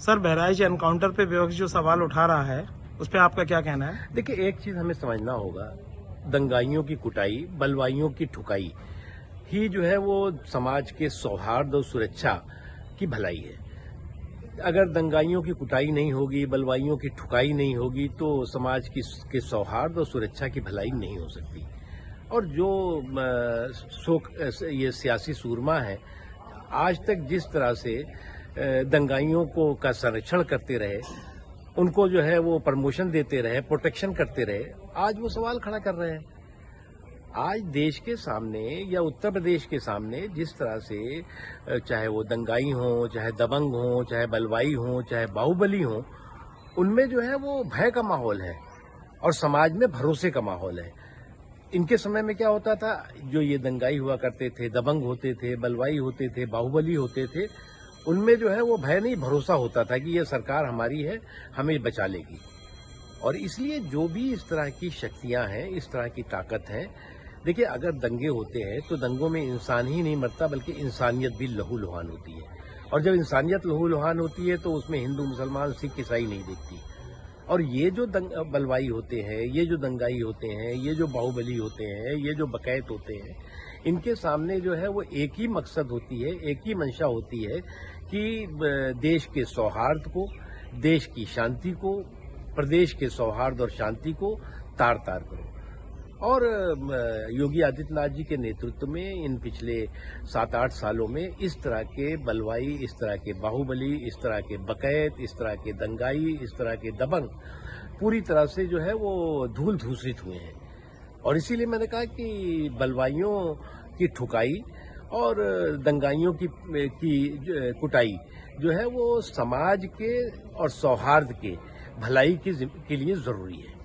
Sir, Bahraich encounter पे विपक्ष जो सवाल उठा रहा है उस पर आपका क्या कहना है? देखिए, एक चीज हमें समझना होगा, दंगाइयों की कुटाई, बलवाइयों की ठुकाई ही जो है वो समाज के सौहार्द और सुरक्षा की भलाई है। अगर दंगाइयों की कुटाई नहीं होगी, बलवाइयों की ठुकाई नहीं होगी तो समाज के सौहार्द और सुरक्षा की भलाई नहीं हो सकती। और जो ये सियासी सूरमा है, आज तक जिस तरह से दंगाइयों का संरक्षण करते रहे, उनको जो है वो प्रमोशन देते रहे, प्रोटेक्शन करते रहे, आज वो सवाल खड़ा कर रहे हैं। आज देश के सामने या उत्तर प्रदेश के सामने जिस तरह से चाहे वो दंगाई हो, चाहे दबंग हो, चाहे बलवाई हो, चाहे बाहुबली हो, उनमें जो है वो भय का माहौल है और समाज में भरोसे का माहौल है। इनके समय में क्या होता था, जो ये दंगाई हुआ करते थे, दबंग होते थे, बलवाई होते थे, बाहुबली होते थे, उनमें जो है वो भय नहीं, भरोसा होता था कि ये सरकार हमारी है, हमें बचा लेगी। और इसलिए जो भी इस तरह की शक्तियां हैं, इस तरह की ताकत है, देखिए, अगर दंगे होते हैं तो दंगों में इंसान ही नहीं मरता बल्कि इंसानियत भी लहूलुहान होती है। और जब इंसानियत लहूलुहान होती है तो उसमें हिंदू, मुसलमान, सिख, ईसाई नहीं देखती। और ये जो बलवाई होते हैं, ये जो दंगाई होते हैं, ये जो बाहुबली होते हैं, ये जो बकैत होते हैं, इनके सामने जो है वो एक ही मकसद होती है, एक ही मंशा होती है कि देश के सौहार्द को, देश की शांति को, प्रदेश के सौहार्द और शांति को तार तार करो। और योगी आदित्यनाथ जी के नेतृत्व में इन पिछले 7-8 सालों में इस तरह के बलवाई, इस तरह के बाहुबली, इस तरह के बकैत, इस तरह के दंगाई, इस तरह के दबंग पूरी तरह से जो है वो धूल धूसरित हुए हैं। और इसीलिए मैंने कहा कि बलवाइयों की ठुकाई और दंगाइयों की कुटाई जो है वो समाज के और सौहार्द के भलाई के लिए जरूरी है।